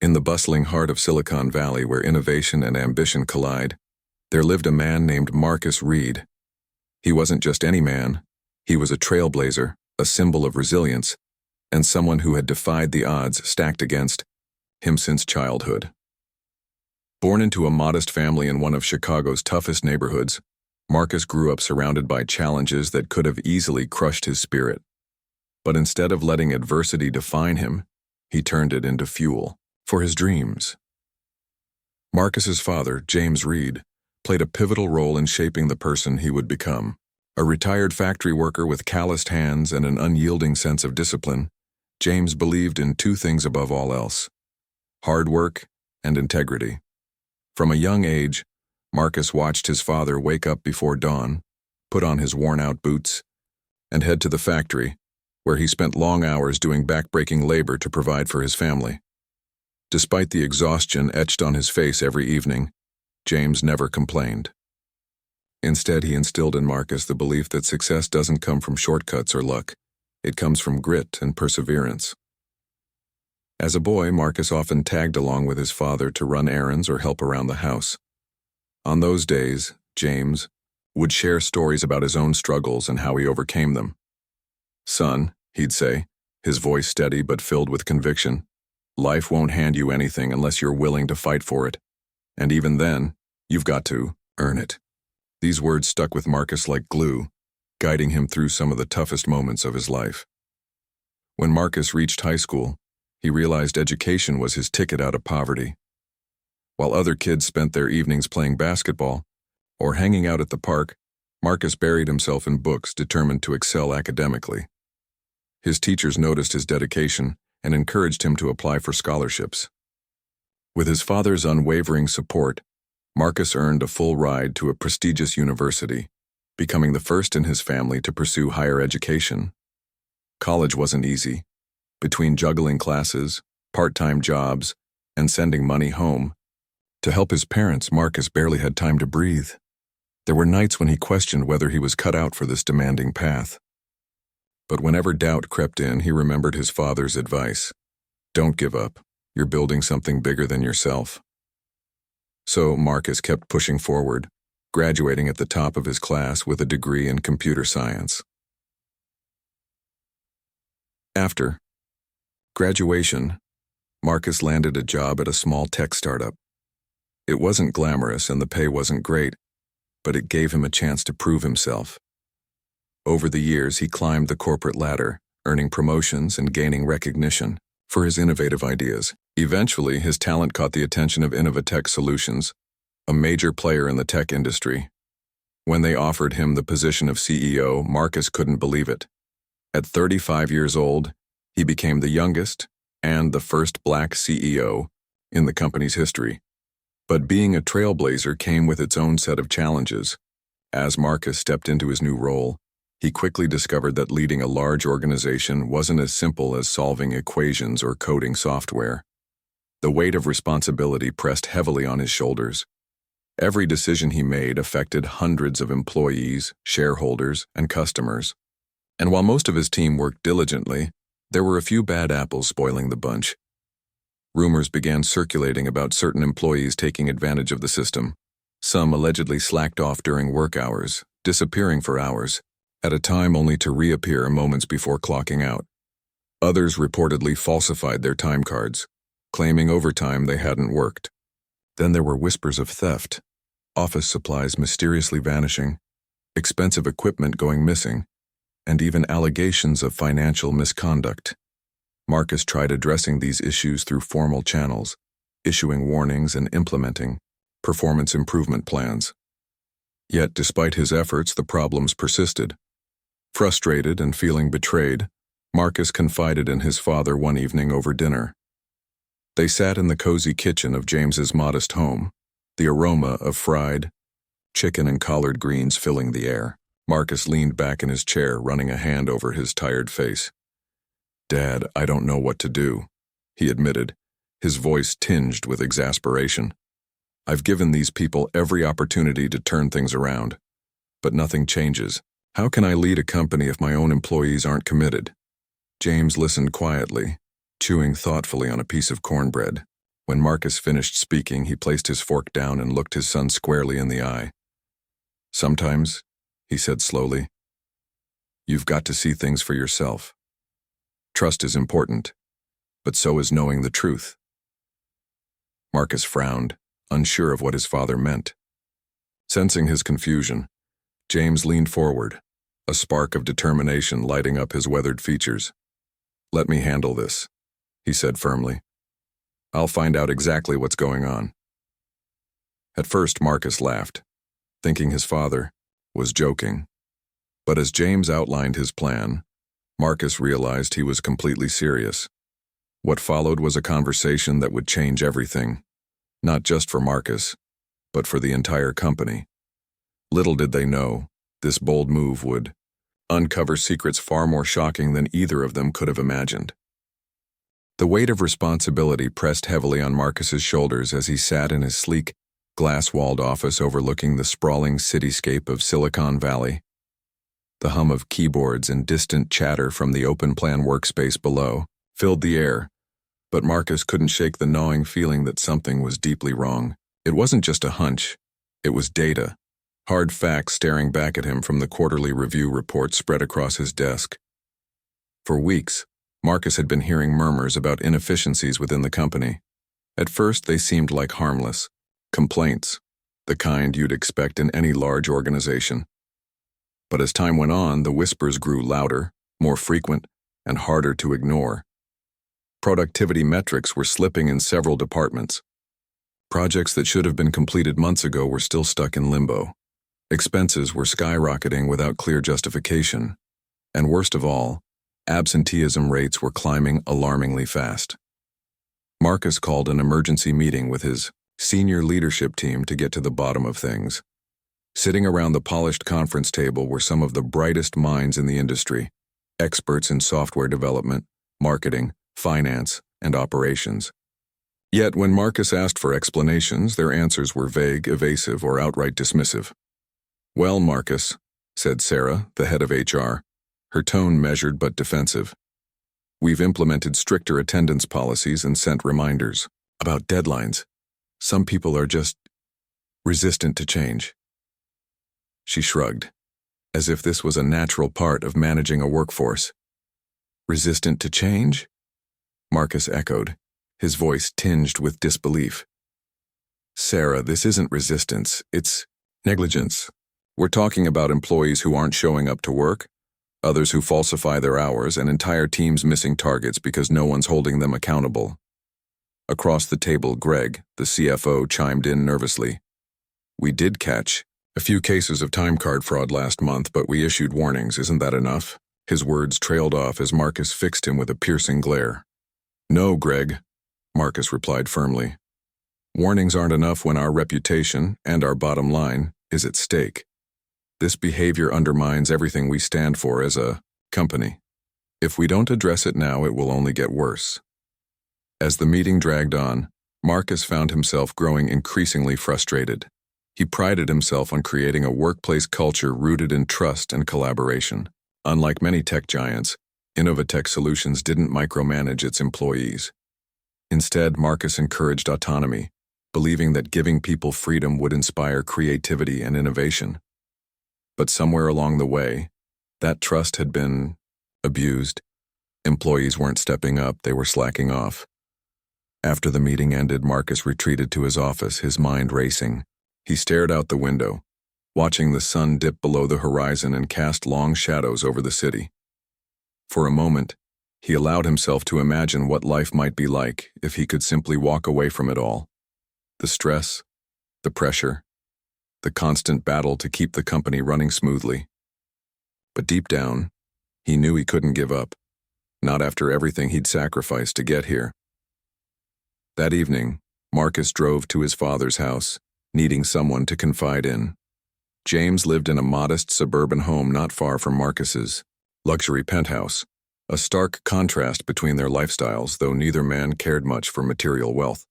In the bustling heart of Silicon Valley, where innovation and ambition collide, there lived a man named Marcus Reed. He wasn't just any man. He was a trailblazer, a symbol of resilience, and someone who had defied the odds stacked against him since childhood. Born into a modest family in one of Chicago's toughest neighborhoods, Marcus grew up surrounded by challenges that could have easily crushed his spirit. But instead of letting adversity define him, he turned it into fuel for his dreams. Marcus's father, James Reed, played a pivotal role in shaping the person he would become. A retired factory worker with calloused hands and an unyielding sense of discipline, James believed in two things above all else: hard work and integrity. From a young age, Marcus watched his father wake up before dawn, put on his worn-out boots, and head to the factory, where he spent long hours doing back-breaking labor to provide for his family. Despite the exhaustion etched on his face every evening, James never complained. Instead, he instilled in Marcus the belief that success doesn't come from shortcuts or luck. It comes from grit and perseverance. As a boy, Marcus often tagged along with his father to run errands or help around the house. On those days, James would share stories about his own struggles and how he overcame them. "Son," he'd say, his voice steady but filled with conviction, "life won't hand you anything unless you're willing to fight for it. And even then, you've got to earn it." These words stuck with Marcus like glue, guiding him through some of the toughest moments of his life. When Marcus reached high school, he realized education was his ticket out of poverty. While other kids spent their evenings playing basketball or hanging out at the park, Marcus buried himself in books, determined to excel academically. His teachers noticed his dedication and encouraged him to apply for scholarships. With his father's unwavering support, Marcus earned a full ride to a prestigious university, becoming the first in his family to pursue higher education. College wasn't easy. Between juggling classes, part-time jobs, and sending money home, to help his parents, Marcus barely had time to breathe. There were nights when he questioned whether he was cut out for this demanding path. But whenever doubt crept in, he remembered his father's advice: "Don't give up. You're building something bigger than yourself." So Marcus kept pushing forward, graduating at the top of his class with a degree in computer science. After graduation, Marcus landed a job at a small tech startup. It wasn't glamorous and the pay wasn't great, but it gave him a chance to prove himself. Over the years, he climbed the corporate ladder, earning promotions and gaining recognition for his innovative ideas. Eventually, his talent caught the attention of Innovatech Solutions, a major player in the tech industry. When they offered him the position of CEO, Marcus couldn't believe it. At 35 years old, he became the youngest and the first Black CEO in the company's history. But being a trailblazer came with its own set of challenges. As Marcus stepped into his new role, he quickly discovered that leading a large organization wasn't as simple as solving equations or coding software. The weight of responsibility pressed heavily on his shoulders. Every decision he made affected hundreds of employees, shareholders, and customers. And while most of his team worked diligently, there were a few bad apples spoiling the bunch. Rumors began circulating about certain employees taking advantage of the system. Some allegedly slacked off during work hours, disappearing for hours, at a time only to reappear moments before clocking out. Others reportedly falsified their time cards, claiming overtime they hadn't worked. Then there were whispers of theft, office supplies mysteriously vanishing, expensive equipment going missing, and even allegations of financial misconduct. Marcus tried addressing these issues through formal channels, issuing warnings and implementing performance improvement plans. Yet, despite his efforts, the problems persisted. Frustrated and feeling betrayed, Marcus confided in his father one evening over dinner. They sat in the cozy kitchen of James's modest home, the aroma of fried chicken and collard greens filling the air. Marcus leaned back in his chair, running a hand over his tired face. "Dad, I don't know what to do," he admitted, his voice tinged with exasperation. "I've given these people every opportunity to turn things around, but nothing changes. How can I lead a company if my own employees aren't committed?" James listened quietly, chewing thoughtfully on a piece of cornbread. When Marcus finished speaking, he placed his fork down and looked his son squarely in the eye. "Sometimes," he said slowly, "you've got to see things for yourself. Trust is important, but so is knowing the truth." Marcus frowned, unsure of what his father meant. Sensing his confusion, James leaned forward, a spark of determination lighting up his weathered features. "Let me handle this," he said firmly. "I'll find out exactly what's going on." At first, Marcus laughed, thinking his father was joking. But as James outlined his plan, Marcus realized he was completely serious. What followed was a conversation that would change everything, not just for Marcus, but for the entire company. Little did they know, this bold move would uncover secrets far more shocking than either of them could have imagined. The weight of responsibility pressed heavily on Marcus's shoulders as he sat in his sleek, glass-walled office overlooking the sprawling cityscape of Silicon Valley. The hum of keyboards and distant chatter from the open-plan workspace below filled the air, but Marcus couldn't shake the gnawing feeling that something was deeply wrong. It wasn't just a hunch, it was data, hard facts staring back at him from the quarterly review report spread across his desk. For weeks, Marcus had been hearing murmurs about inefficiencies within the company. At first, they seemed like harmless complaints, the kind you'd expect in any large organization. But as time went on, the whispers grew louder, more frequent, and harder to ignore. Productivity metrics were slipping in several departments. Projects that should have been completed months ago were still stuck in limbo. Expenses were skyrocketing without clear justification. And worst of all, absenteeism rates were climbing alarmingly fast. Marcus called an emergency meeting with his senior leadership team to get to the bottom of things. Sitting around the polished conference table were some of the brightest minds in the industry, experts in software development, marketing, finance, and operations. Yet when Marcus asked for explanations, their answers were vague, evasive, or outright dismissive. "Well, Marcus," said Sarah, the head of HR, her tone measured but defensive, "we've implemented stricter attendance policies and sent reminders about deadlines. Some people are just resistant to change." She shrugged, as if this was a natural part of managing a workforce. "Resistant to change?" Marcus echoed, his voice tinged with disbelief. "Sarah, this isn't resistance, it's negligence. We're talking about employees who aren't showing up to work, others who falsify their hours, and entire teams missing targets because no one's holding them accountable." Across the table, Greg, the CFO, chimed in nervously. "We did catch a few cases of time card fraud last month, but we issued warnings. Isn't that enough?" His words trailed off as Marcus fixed him with a piercing glare. "No, Greg," Marcus replied firmly. "Warnings aren't enough when our reputation and our bottom line is at stake. This behavior undermines everything we stand for as a company. If we don't address it now, it will only get worse." As the meeting dragged on, Marcus found himself growing increasingly frustrated. He prided himself on creating a workplace culture rooted in trust and collaboration. Unlike many tech giants, Innovatech Solutions didn't micromanage its employees. Instead, Marcus encouraged autonomy, believing that giving people freedom would inspire creativity and innovation. But somewhere along the way, that trust had been abused. Employees weren't stepping up, they were slacking off. After the meeting ended, Marcus retreated to his office, his mind racing. He stared out the window, watching the sun dip below the horizon and cast long shadows over the city. For a moment, he allowed himself to imagine what life might be like if he could simply walk away from it all. The stress, the pressure, the constant battle to keep the company running smoothly. But deep down, he knew he couldn't give up, not after everything he'd sacrificed to get here. That evening, Marcus drove to his father's house, needing someone to confide in. James lived in a modest suburban home not far from Marcus's luxury penthouse, a stark contrast between their lifestyles, though neither man cared much for material wealth.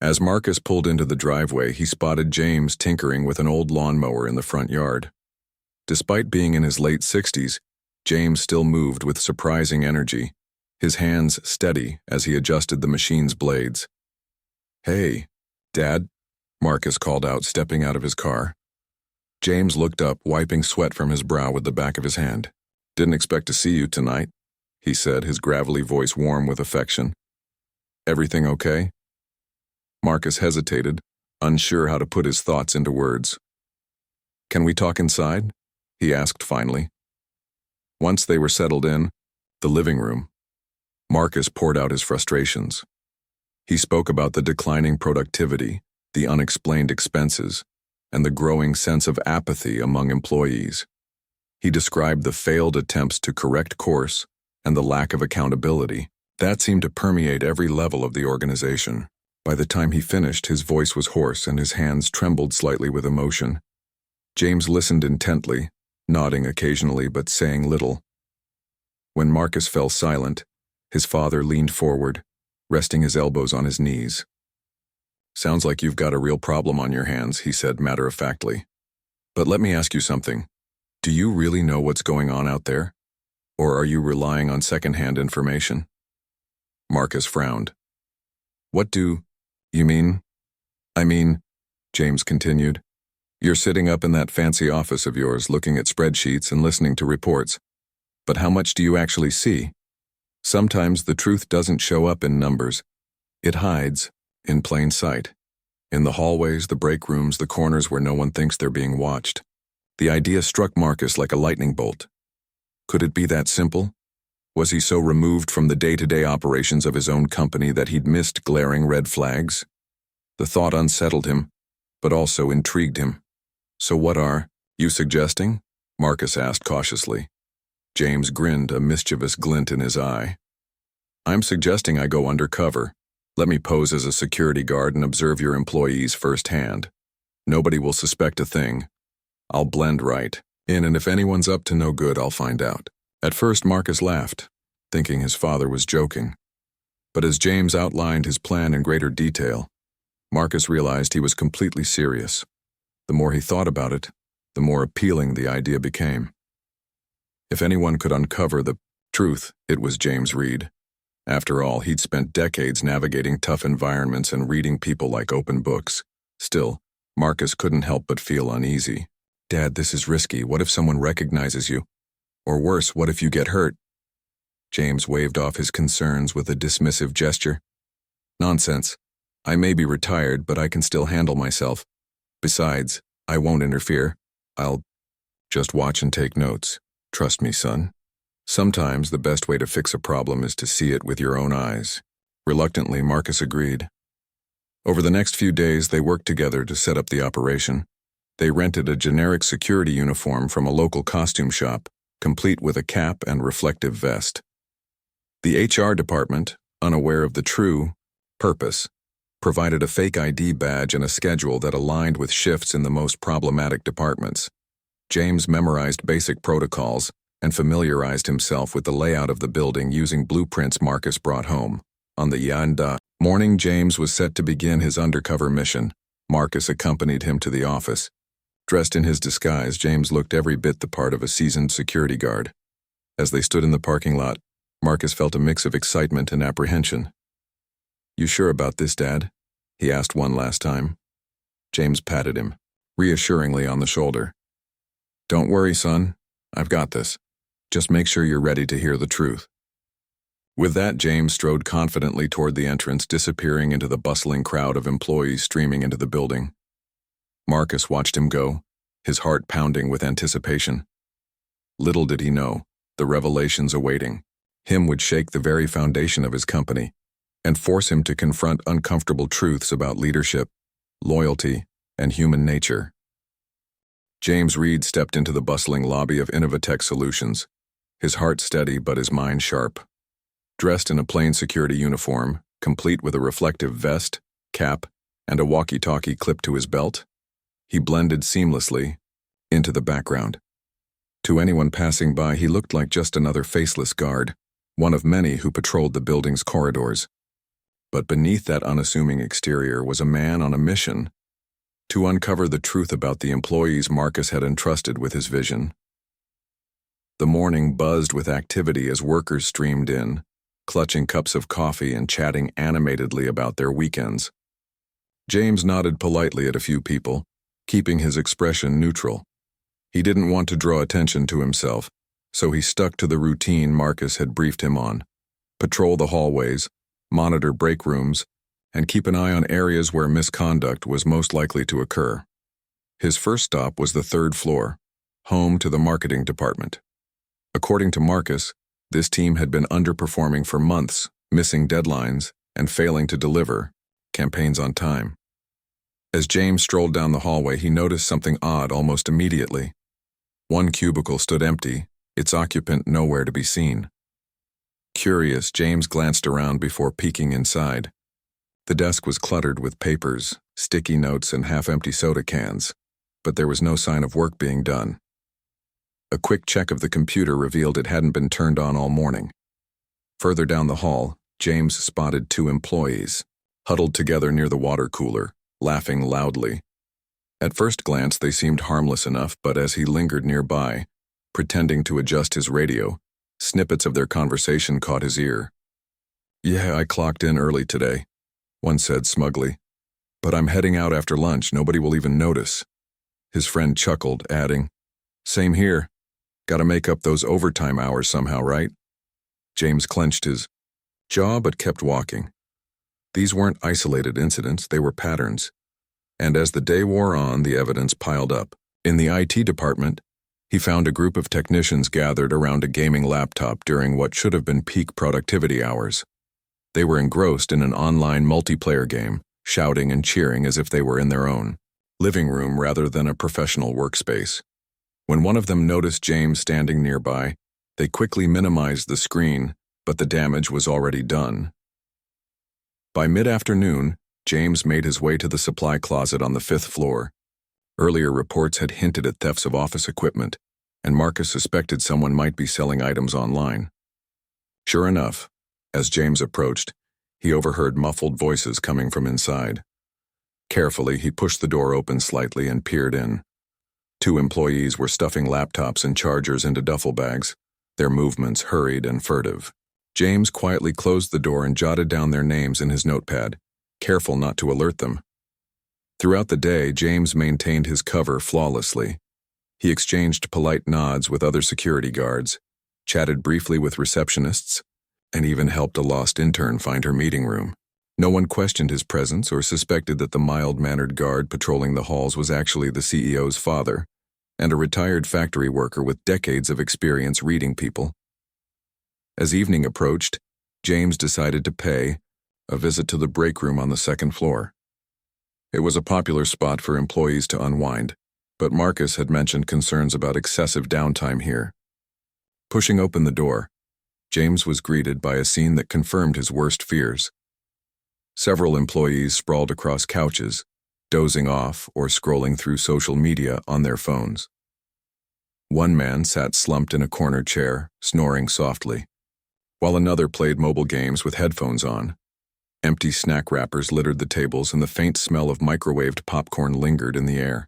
As Marcus pulled into the driveway, he spotted James tinkering with an old lawnmower in the front yard. Despite being in his late 60s, James still moved with surprising energy, his hands steady as he adjusted the machine's blades. Hey, Dad, Marcus called out, stepping out of his car. James looked up, wiping sweat from his brow with the back of his hand. Didn't expect to see you tonight, he said, his gravelly voice warm with affection. Everything okay? Marcus hesitated, unsure how to put his thoughts into words. Can we talk inside? He asked finally. Once they were settled in, the living room, Marcus poured out his frustrations. He spoke about the declining productivity, the unexplained expenses, and the growing sense of apathy among employees. He described the failed attempts to correct course and the lack of accountability that seemed to permeate every level of the organization. By the time he finished, his voice was hoarse and his hands trembled slightly with emotion. James listened intently, nodding occasionally but saying little. When Marcus fell silent, his father leaned forward, resting his elbows on his knees. Sounds like you've got a real problem on your hands, he said matter-of-factly. But let me ask you something. Do you really know what's going on out there? Or are you relying on second-hand information? Marcus frowned. What do you mean? I mean, James continued, you're sitting up in that fancy office of yours looking at spreadsheets and listening to reports. But how much do you actually see? Sometimes the truth doesn't show up in numbers. It hides, in plain sight. In the hallways, the break rooms, the corners where no one thinks they're being watched. The idea struck Marcus like a lightning bolt. Could it be that simple? Was he so removed from the day-to-day operations of his own company that he'd missed glaring red flags? The thought unsettled him, but also intrigued him. So what are you suggesting? Marcus asked cautiously. James grinned, a mischievous glint in his eye. I'm suggesting I go undercover. Let me pose as a security guard and observe your employees firsthand. Nobody will suspect a thing. I'll blend right in, and if anyone's up to no good, I'll find out. At first, Marcus laughed, thinking his father was joking. But as James outlined his plan in greater detail, Marcus realized he was completely serious. The more he thought about it, the more appealing the idea became. If anyone could uncover the truth, it was James Reed. After all, he'd spent decades navigating tough environments and reading people like open books. Still, Marcus couldn't help but feel uneasy. Dad, this is risky. What if someone recognizes you? Or worse, what if you get hurt? James waved off his concerns with a dismissive gesture. Nonsense. I may be retired, but I can still handle myself. Besides, I won't interfere. I'll just watch and take notes. Trust me, son. Sometimes the best way to fix a problem is to see it with your own eyes. Reluctantly, Marcus agreed. Over the next few days, they worked together to set up the operation. They rented a generic security uniform from a local costume shop, complete with a cap and reflective vest. The HR department, unaware of the true purpose, provided a fake ID badge and a schedule that aligned with shifts in the most problematic departments. James memorized basic protocols and familiarized himself with the layout of the building using blueprints Marcus brought home. On the Yanda morning James was set to begin his undercover mission, Marcus accompanied him to the office. Dressed in his disguise, James looked every bit the part of a seasoned security guard. As they stood in the parking lot, Marcus felt a mix of excitement and apprehension. You sure about this, Dad? He asked one last time. James patted him, reassuringly on the shoulder. Don't worry, son. I've got this. Just make sure you're ready to hear the truth. With that, James strode confidently toward the entrance, disappearing into the bustling crowd of employees streaming into the building. Marcus watched him go, his heart pounding with anticipation. Little did he know, the revelations awaiting him would shake the very foundation of his company and force him to confront uncomfortable truths about leadership, loyalty, and human nature. James Reed stepped into the bustling lobby of Innovatech Solutions, his heart steady but his mind sharp. Dressed in a plain security uniform, complete with a reflective vest, cap, and a walkie-talkie clipped to his belt, he blended seamlessly into the background. To anyone passing by, he looked like just another faceless guard, one of many who patrolled the building's corridors. But beneath that unassuming exterior was a man on a mission to uncover the truth about the employees Marcus had entrusted with his vision. The morning buzzed with activity as workers streamed in, clutching cups of coffee and chatting animatedly about their weekends. James nodded politely at a few people, keeping his expression neutral. He didn't want to draw attention to himself, so he stuck to the routine Marcus had briefed him on. Patrol the hallways, monitor break rooms, and keep an eye on areas where misconduct was most likely to occur. His first stop was the third floor, home to the marketing department. According to Marcus, this team had been underperforming for months, missing deadlines, and failing to deliver campaigns on time. As James strolled down the hallway, he noticed something odd almost immediately. One cubicle stood empty, its occupant nowhere to be seen. Curious, James glanced around before peeking inside. The desk was cluttered with papers, sticky notes, and half-empty soda cans, but there was no sign of work being done. A quick check of the computer revealed it hadn't been turned on all morning. Further down the hall, James spotted two employees, huddled together near the water cooler, laughing loudly. At first glance, they seemed harmless enough, but as he lingered nearby, pretending to adjust his radio, snippets of their conversation caught his ear. "Yeah, I clocked in early today," one said smugly. "But I'm heading out after lunch. Nobody will even notice." His friend chuckled, adding, "Same here. Gotta make up those overtime hours somehow, right?" James clenched his jaw but kept walking. These weren't isolated incidents, they were patterns. And as the day wore on, the evidence piled up. In the IT department, he found a group of technicians gathered around a gaming laptop during what should have been peak productivity hours. They were engrossed in an online multiplayer game, shouting and cheering as if they were in their own living room rather than a professional workspace. When one of them noticed James standing nearby, they quickly minimized the screen, but the damage was already done. By mid-afternoon, James made his way to the supply closet on the 5th floor. Earlier reports had hinted at thefts of office equipment, and Marcus suspected someone might be selling items online. Sure enough, as James approached, he overheard muffled voices coming from inside. Carefully, he pushed the door open slightly and peered in. Two employees were stuffing laptops and chargers into duffel bags, their movements hurried and furtive. James quietly closed the door and jotted down their names in his notepad, careful not to alert them. Throughout the day, James maintained his cover flawlessly. He exchanged polite nods with other security guards, chatted briefly with receptionists, and even helped a lost intern find her meeting room. No one questioned his presence or suspected that the mild-mannered guard patrolling the halls was actually the CEO's father, and a retired factory worker with decades of experience reading people. As evening approached, James decided to pay a visit to the break room on the 2nd floor. It was a popular spot for employees to unwind, but Marcus had mentioned concerns about excessive downtime here. Pushing open the door, James was greeted by a scene that confirmed his worst fears. Several employees sprawled across couches, dozing off or scrolling through social media on their phones. One man sat slumped in a corner chair, snoring softly, while another played mobile games with headphones on. Empty snack wrappers littered the tables and the faint smell of microwaved popcorn lingered in the air.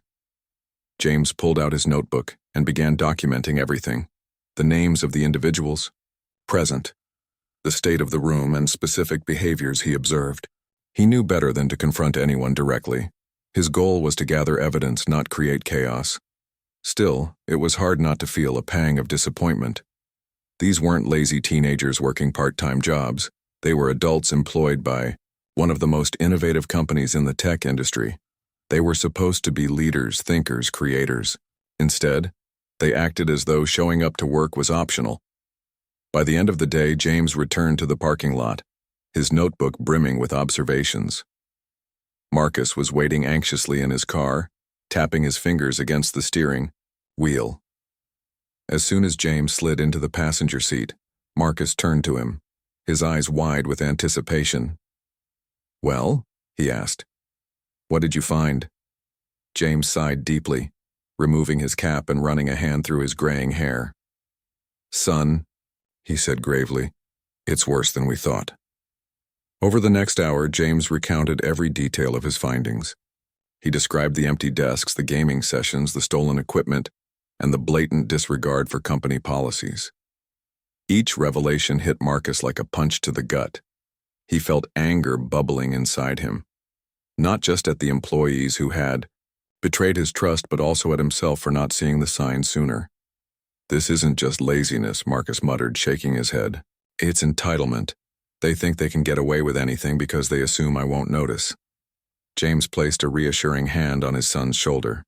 James pulled out his notebook and began documenting everything: the names of the individuals, present, the state of the room, and specific behaviors he observed. He knew better than to confront anyone directly. His goal was to gather evidence, not create chaos. Still, it was hard not to feel a pang of disappointment. These weren't lazy teenagers working part-time jobs. They were adults employed by one of the most innovative companies in the tech industry. They were supposed to be leaders, thinkers, creators. Instead, they acted as though showing up to work was optional. By the end of the day, James returned to the parking lot, his notebook brimming with observations. Marcus was waiting anxiously in his car, tapping his fingers against the steering wheel. As soon as James slid into the passenger seat, Marcus turned to him, his eyes wide with anticipation. "Well?" he asked. "What did you find?" James sighed deeply, removing his cap and running a hand through his graying hair. "Son," he said gravely, "it's worse than we thought." Over the next hour, James recounted every detail of his findings. He described the empty desks, the gaming sessions, the stolen equipment, and the blatant disregard for company policies. Each revelation hit Marcus like a punch to the gut. He felt anger bubbling inside him. not just at the employees who had betrayed his trust, but also at himself for not seeing the signs sooner. "This isn't just laziness," Marcus muttered, shaking his head. "It's entitlement. They think they can get away with anything because they assume I won't notice." James placed a reassuring hand on his son's shoulder.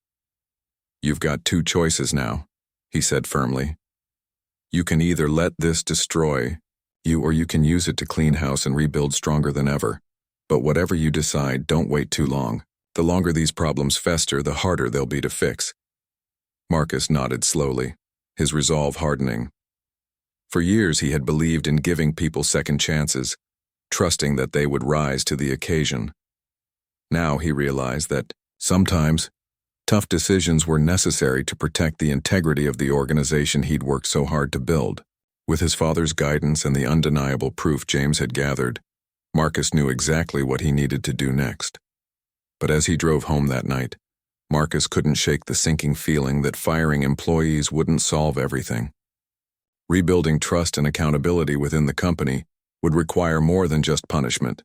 "You've got two choices now," he said firmly. "You can either let this destroy you, or you can use it to clean house and rebuild stronger than ever. But whatever you decide, don't wait too long. The longer these problems fester, the harder they'll be to fix." Marcus nodded slowly, his resolve hardening. For years he had believed in giving people second chances, trusting that they would rise to the occasion. Now he realized that, sometimes, tough decisions were necessary to protect the integrity of the organization he'd worked so hard to build. With his father's guidance and the undeniable proof James had gathered, Marcus knew exactly what he needed to do next. But as he drove home that night, Marcus couldn't shake the sinking feeling that firing employees wouldn't solve everything. Rebuilding trust and accountability within the company would require more than just punishment.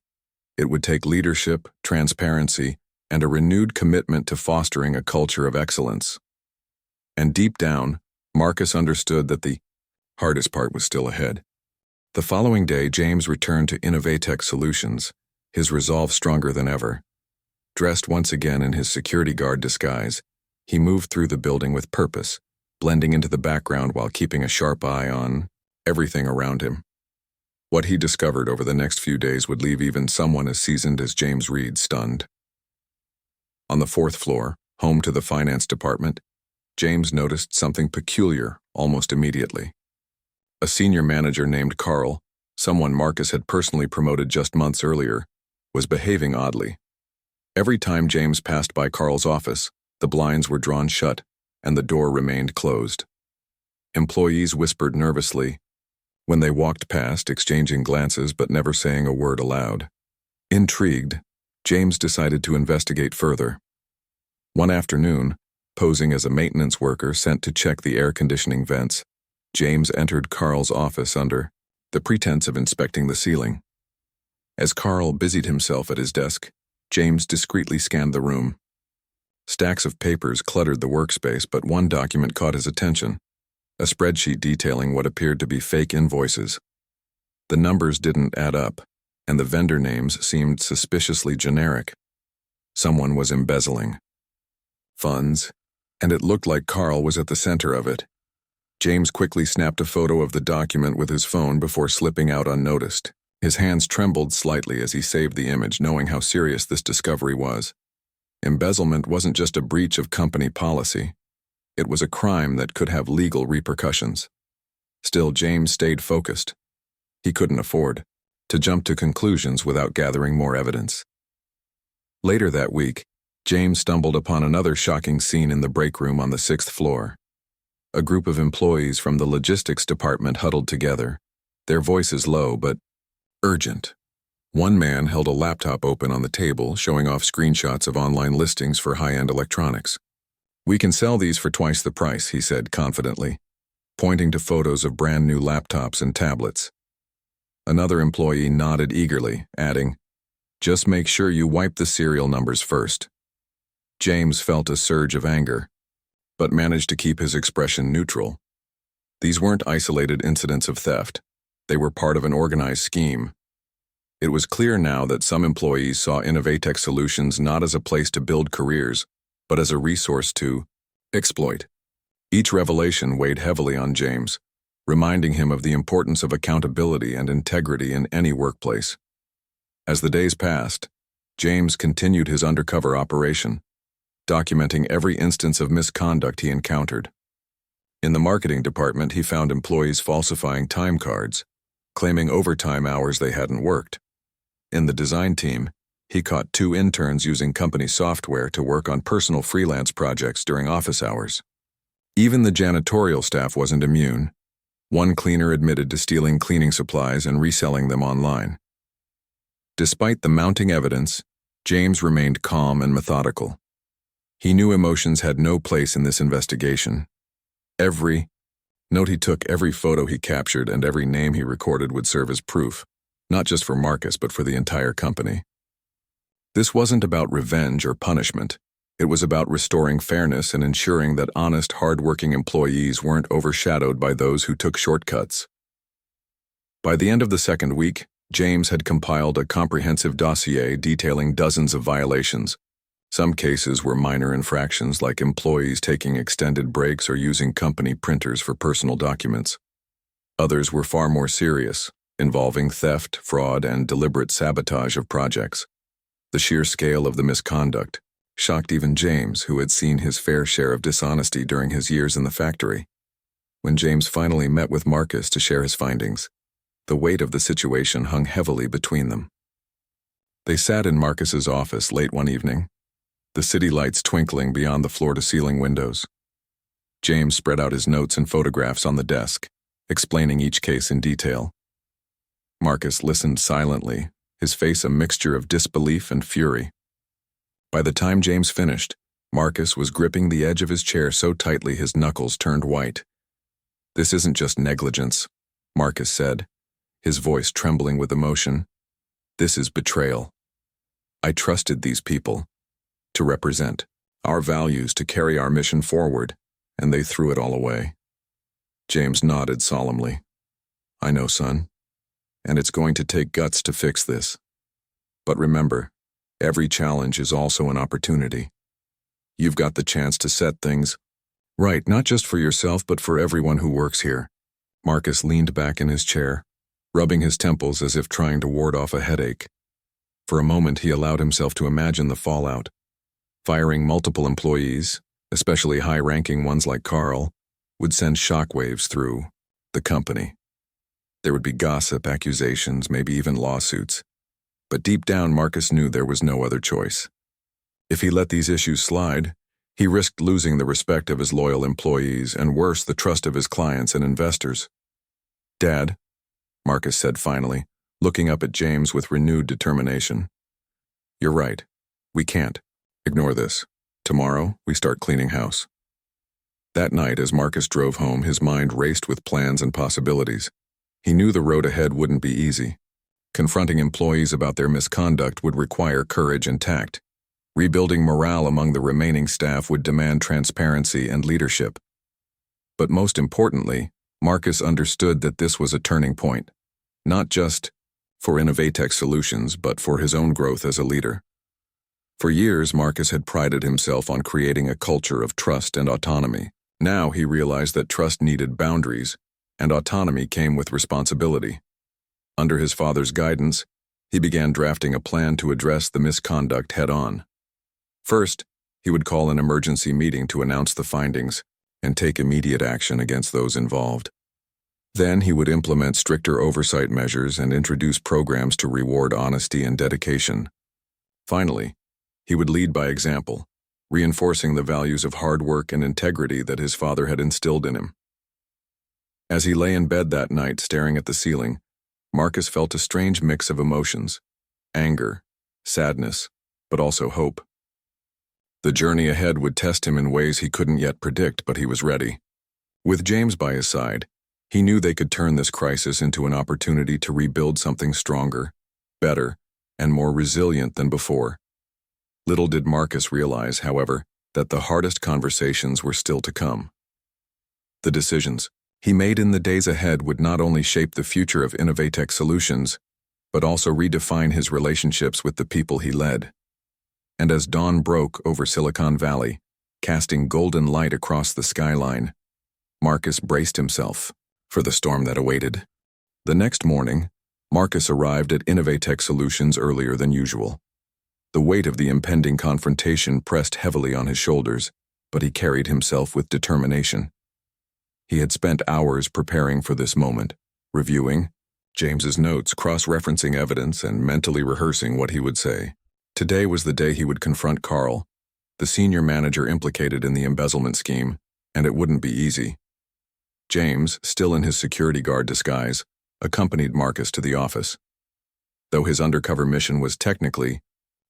It would take leadership, transparency, and a renewed commitment to fostering a culture of excellence. And deep down, Marcus understood that the hardest part was still ahead. The following day, James returned to Innovatech Solutions, his resolve stronger than ever. Dressed once again in his security guard disguise, he moved through the building with purpose, blending into the background while keeping a sharp eye on everything around him. What he discovered over the next few days would leave even someone as seasoned as James Reed stunned. On the 4th floor, home to the finance department, James noticed something peculiar almost immediately. A senior manager named Carl, someone Marcus had personally promoted just months earlier, was behaving oddly. Every time James passed by Carl's office, the blinds were drawn shut and the door remained closed. Employees whispered nervously when they walked past, exchanging glances but never saying a word aloud. Intrigued, James decided to investigate further. One afternoon, posing as a maintenance worker sent to check the air conditioning vents, James entered Carl's office under the pretense of inspecting the ceiling. As Carl busied himself at his desk, James discreetly scanned the room. Stacks of papers cluttered the workspace, but one document caught his attention, a spreadsheet detailing what appeared to be fake invoices. The numbers didn't add up, and the vendor names seemed suspiciously generic. Someone was embezzling funds, and it looked like Carl was at the center of it. James quickly snapped a photo of the document with his phone before slipping out unnoticed. His hands trembled slightly as he saved the image, knowing how serious this discovery was. Embezzlement wasn't just a breach of company policy. It was a crime that could have legal repercussions. Still, James stayed focused. He couldn't afford to jump to conclusions without gathering more evidence. Later that week, James stumbled upon another shocking scene in the break room on the 6th floor. A group of employees from the logistics department huddled together, their voices low but urgent. One man held a laptop open on the table, showing off screenshots of online listings for high-end electronics. "We can sell these for twice the price," he said confidently, pointing to photos of brand-new laptops and tablets. Another employee nodded eagerly, adding, "Just make sure you wipe the serial numbers first." James felt a surge of anger, but managed to keep his expression neutral. These weren't isolated incidents of theft. They were part of an organized scheme. It was clear now that some employees saw Innovatech Solutions not as a place to build careers, but as a resource to exploit. Each revelation weighed heavily on James, reminding him of the importance of accountability and integrity in any workplace. As the days passed, James continued his undercover operation, documenting every instance of misconduct he encountered. In the marketing department, he found employees falsifying time cards, claiming overtime hours they hadn't worked. In the design team, he caught 2 interns using company software to work on personal freelance projects during office hours. Even the janitorial staff wasn't immune. One cleaner admitted to stealing cleaning supplies and reselling them online. Despite the mounting evidence, James remained calm and methodical. He knew emotions had no place in this investigation. Every note he took, every photo he captured, and every name he recorded would serve as proof, not just for Marcus but for the entire company. This wasn't about revenge or punishment. It was about restoring fairness and ensuring that honest, hard-working employees weren't overshadowed by those who took shortcuts. By the end of the second week, James had compiled a comprehensive dossier detailing dozens of violations. Some cases were minor infractions like employees taking extended breaks or using company printers for personal documents. Others were far more serious, involving theft, fraud, and deliberate sabotage of projects. The sheer scale of the misconduct shocked even James, who had seen his fair share of dishonesty during his years in the factory. When James finally met with Marcus to share his findings, the weight of the situation hung heavily between them. They sat in Marcus's office late one evening, the city lights twinkling beyond the floor-to-ceiling windows. James spread out his notes and photographs on the desk, explaining each case in detail. Marcus listened silently, his face a mixture of disbelief and fury. By the time James finished, Marcus was gripping the edge of his chair so tightly his knuckles turned white. "This isn't just negligence," Marcus said, his voice trembling with emotion. "This is betrayal. I trusted these people to represent our values, to carry our mission forward, and they threw it all away." James nodded solemnly. "I know, son, and it's going to take guts to fix this. But remember, every challenge is also an opportunity. You've got the chance to set things right, not just for yourself, but for everyone who works here." Marcus leaned back in his chair, rubbing his temples as if trying to ward off a headache. For a moment, he allowed himself to imagine the fallout. Firing multiple employees, especially high-ranking ones like Carl, would send shockwaves through the company. There would be gossip, accusations, maybe even lawsuits. But deep down, Marcus knew there was no other choice. If he let these issues slide, he risked losing the respect of his loyal employees and, worse, the trust of his clients and investors. "Dad," Marcus said finally, looking up at James with renewed determination. "You're right. We can't. Ignore this. Tomorrow, we start cleaning house." That night, as Marcus drove home, his mind raced with plans and possibilities. He knew the road ahead wouldn't be easy. Confronting employees about their misconduct would require courage and tact. Rebuilding morale among the remaining staff would demand transparency and leadership. But most importantly, Marcus understood that this was a turning point, not just for Innovatech Solutions, but for his own growth as a leader. For years, Marcus had prided himself on creating a culture of trust and autonomy. Now he realized that trust needed boundaries, and autonomy came with responsibility. Under his father's guidance, he began drafting a plan to address the misconduct head-on. First, he would call an emergency meeting to announce the findings and take immediate action against those involved. Then he would implement stricter oversight measures and introduce programs to reward honesty and dedication. Finally, he would lead by example, reinforcing the values of hard work and integrity that his father had instilled in him. As he lay in bed that night staring at the ceiling, Marcus felt a strange mix of emotions: anger, sadness, but also hope. The journey ahead would test him in ways he couldn't yet predict, but he was ready. With James by his side, he knew they could turn this crisis into an opportunity to rebuild something stronger, better, and more resilient than before. Little did Marcus realize, however, that the hardest conversations were still to come. The decisions he made in the days ahead would not only shape the future of Innovatech Solutions, but also redefine his relationships with the people he led. And as dawn broke over Silicon Valley, casting golden light across the skyline, Marcus braced himself for the storm that awaited. The next morning, Marcus arrived at Innovatech Solutions earlier than usual. The weight of the impending confrontation pressed heavily on his shoulders, but he carried himself with determination. He had spent hours preparing for this moment, reviewing James's notes, cross-referencing evidence, and mentally rehearsing what he would say. Today was the day he would confront Carl, the senior manager implicated in the embezzlement scheme, and it wouldn't be easy. James, still in his security guard disguise, accompanied Marcus to the office. Though his undercover mission was technically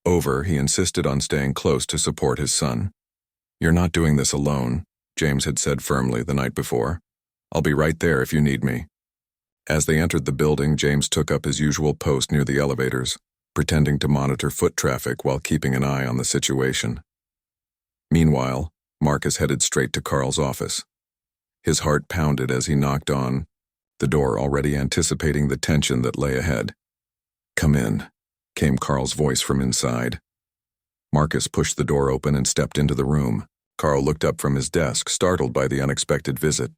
over, he insisted on staying close to support his son. "You're not doing this alone," James had said firmly the night before. "I'll be right there if you need me." As they entered the building, James took up his usual post near the elevators, pretending to monitor foot traffic while keeping an eye on the situation. Meanwhile, Marcus headed straight to Carl's office. His heart pounded as he knocked on the door, already anticipating the tension that lay ahead. "Come in," came Carl's voice from inside. Marcus pushed the door open and stepped into the room. Carl looked up from his desk, startled by the unexpected visit.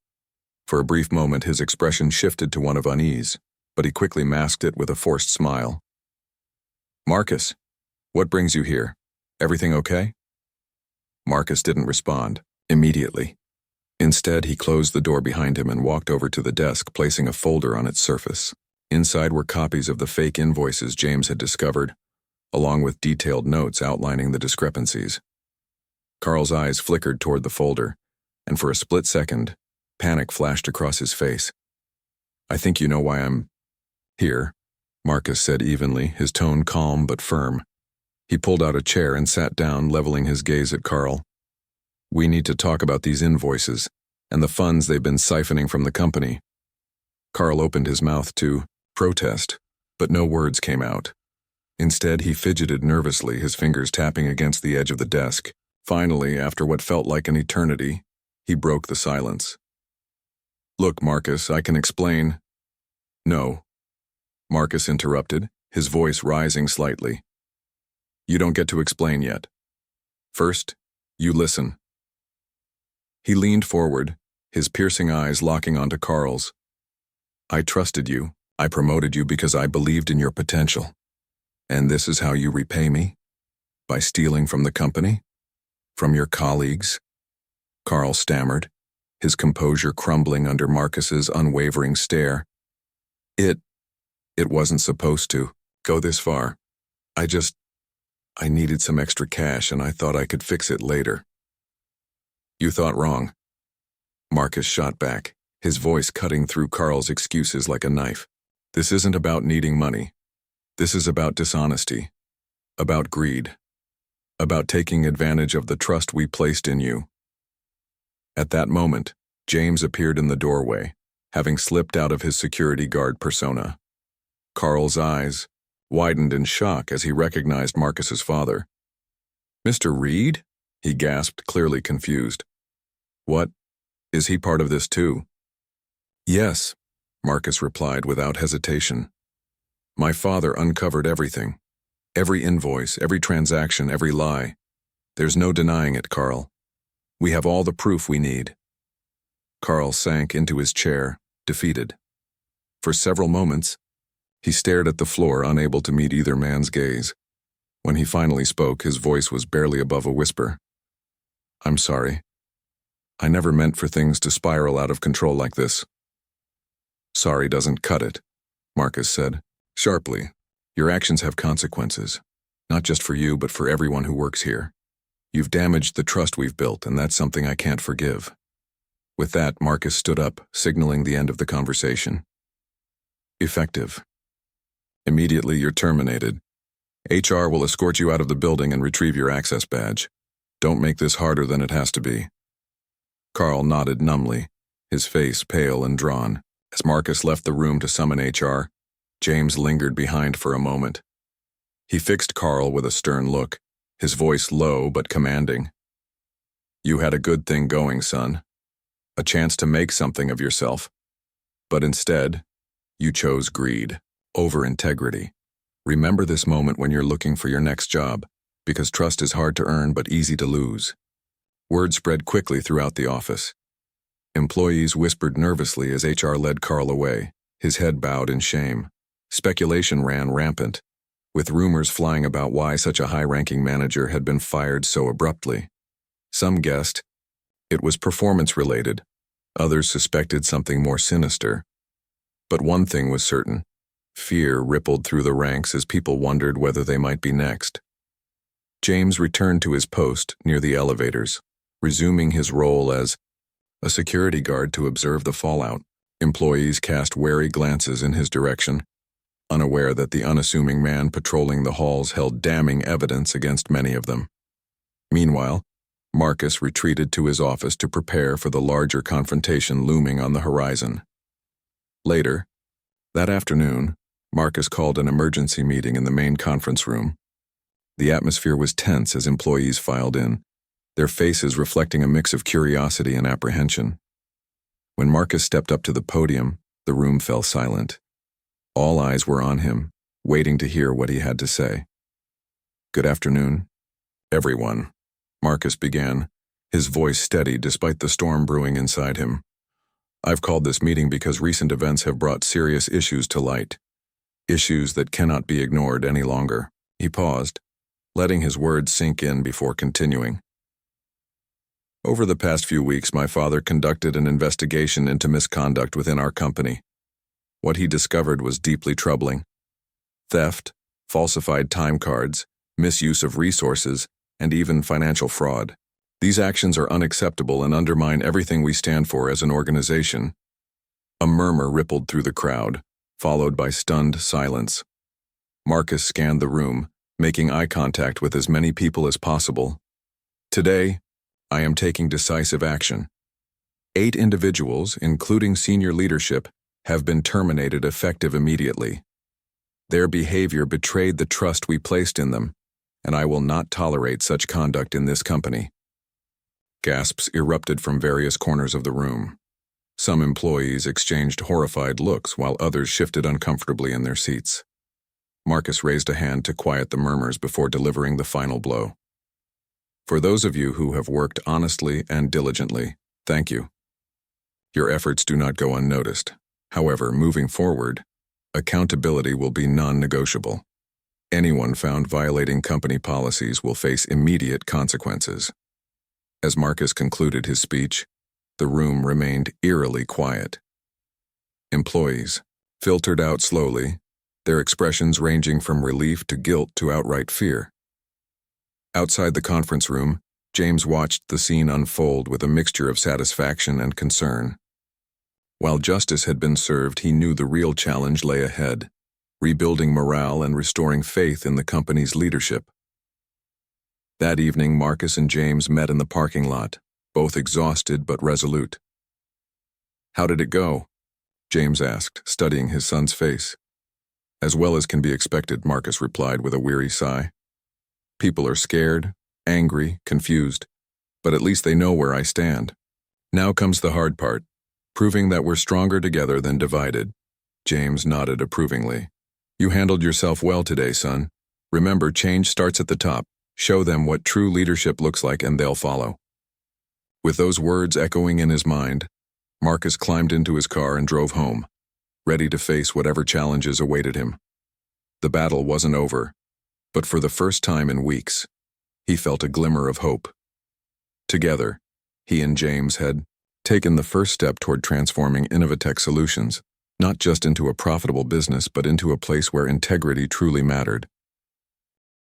For a brief moment, his expression shifted to one of unease, but he quickly masked it with a forced smile. "Marcus, what brings you here? Everything okay?" Marcus didn't respond immediately. Instead, he closed the door behind him and walked over to the desk, placing a folder on its surface. Inside were copies of the fake invoices James had discovered, along with detailed notes outlining the discrepancies. Carl's eyes flickered toward the folder, and for a split second, panic flashed across his face. "I think you know why I'm here," Marcus said evenly, his tone calm but firm. He pulled out a chair and sat down, leveling his gaze at Carl. "We need to talk about these invoices and the funds they've been siphoning from the company." Carl opened his mouth to protest, but no words came out. Instead, he fidgeted nervously, his fingers tapping against the edge of the desk. Finally, after what felt like an eternity, he broke the silence. "Look, Marcus, I can explain." "No," Marcus interrupted, his voice rising slightly. "You don't get to explain yet. First, you listen." He leaned forward, his piercing eyes locking onto Carl's. "I trusted you. I promoted you because I believed in your potential. And this is how you repay me? By stealing from the company? From your colleagues?" Carl stammered, his composure crumbling under Marcus's unwavering stare. It wasn't supposed to go this far. I needed some extra cash and I thought I could fix it later." "You thought wrong," Marcus shot back, his voice cutting through Carl's excuses like a knife. "This isn't about needing money. This is about dishonesty, about greed, about taking advantage of the trust we placed in you." At that moment, James appeared in the doorway, having slipped out of his security guard persona. Carl's eyes widened in shock as he recognized Marcus's father. "Mr. Reed?" he gasped, clearly confused. "What? Is he part of this too?" "Yes," Marcus replied without hesitation. "My father uncovered everything. Every invoice, every transaction, every lie. There's no denying it, Carl. We have all the proof we need." Carl sank into his chair, defeated. For several moments, he stared at the floor, unable to meet either man's gaze. When he finally spoke, his voice was barely above a whisper. "I'm sorry. I never meant for things to spiral out of control like this." "Sorry doesn't cut it," Marcus said, sharply. "Your actions have consequences, not just for you but for everyone who works here. You've damaged the trust we've built, and that's something I can't forgive." With that, Marcus stood up, signaling the end of the conversation. "Effective. Immediately, you're terminated. HR will escort you out of the building and retrieve your access badge. Don't make this harder than it has to be." Carl nodded numbly, his face pale and drawn. As Marcus left the room to summon HR, James lingered behind for a moment. He fixed Carl with a stern look, his voice low but commanding. "You had a good thing going, son. A chance to make something of yourself. But instead, you chose greed over integrity. Remember this moment when you're looking for your next job, because trust is hard to earn but easy to lose." Word spread quickly throughout the office. Employees whispered nervously as HR led Carl away, his head bowed in shame. Speculation ran rampant, with rumors flying about why such a high-ranking manager had been fired so abruptly. Some guessed it was performance-related, others suspected something more sinister. But one thing was certain: fear rippled through the ranks as people wondered whether they might be next. James returned to his post near the elevators, resuming his role as a security guard to observe the fallout. Employees cast wary glances in his direction, unaware that the unassuming man patrolling the halls held damning evidence against many of them. Meanwhile, Marcus retreated to his office to prepare for the larger confrontation looming on the horizon. Later, that afternoon, Marcus called an emergency meeting in the main conference room. The atmosphere was tense as employees filed in, their faces reflecting a mix of curiosity and apprehension. When Marcus stepped up to the podium, the room fell silent. All eyes were on him, waiting to hear what he had to say. "Good afternoon, everyone," Marcus began, his voice steady despite the storm brewing inside him. "I've called this meeting because recent events have brought serious issues to light. Issues that cannot be ignored any longer." He paused, letting his words sink in before continuing. "Over the past few weeks, my father conducted an investigation into misconduct within our company. What he discovered was deeply troubling. Theft, falsified time cards, misuse of resources, and even financial fraud. These actions are unacceptable and undermine everything we stand for as an organization." A murmur rippled through the crowd, followed by stunned silence. Marcus scanned the room, making eye contact with as many people as possible. "Today, I am taking decisive action. 8 individuals, including senior leadership, have been terminated effective immediately. Their behavior betrayed the trust we placed in them, and I will not tolerate such conduct in this company." Gasps erupted from various corners of the room. Some employees exchanged horrified looks while others shifted uncomfortably in their seats. Marcus raised a hand to quiet the murmurs before delivering the final blow. "For those of you who have worked honestly and diligently, thank you. Your efforts do not go unnoticed. However, moving forward, accountability will be non-negotiable. Anyone found violating company policies will face immediate consequences." As Marcus concluded his speech, the room remained eerily quiet. Employees filtered out slowly, their expressions ranging from relief to guilt to outright fear. Outside the conference room, James watched the scene unfold with a mixture of satisfaction and concern. While justice had been served, he knew the real challenge lay ahead, rebuilding morale and restoring faith in the company's leadership. That evening, Marcus and James met in the parking lot, both exhausted but resolute. "How did it go?" James asked, studying his son's face. "As well as can be expected," Marcus replied with a weary sigh. "People are scared, angry, confused, but at least they know where I stand. Now comes the hard part, proving that we're stronger together than divided." James nodded approvingly. "You handled yourself well today, son. Remember, change starts at the top. Show them what true leadership looks like and they'll follow." With those words echoing in his mind, Marcus climbed into his car and drove home, ready to face whatever challenges awaited him. The battle wasn't over, but for the first time in weeks, he felt a glimmer of hope. Together, he and James had taken the first step toward transforming Innovatech Solutions, not just into a profitable business but into a place where integrity truly mattered.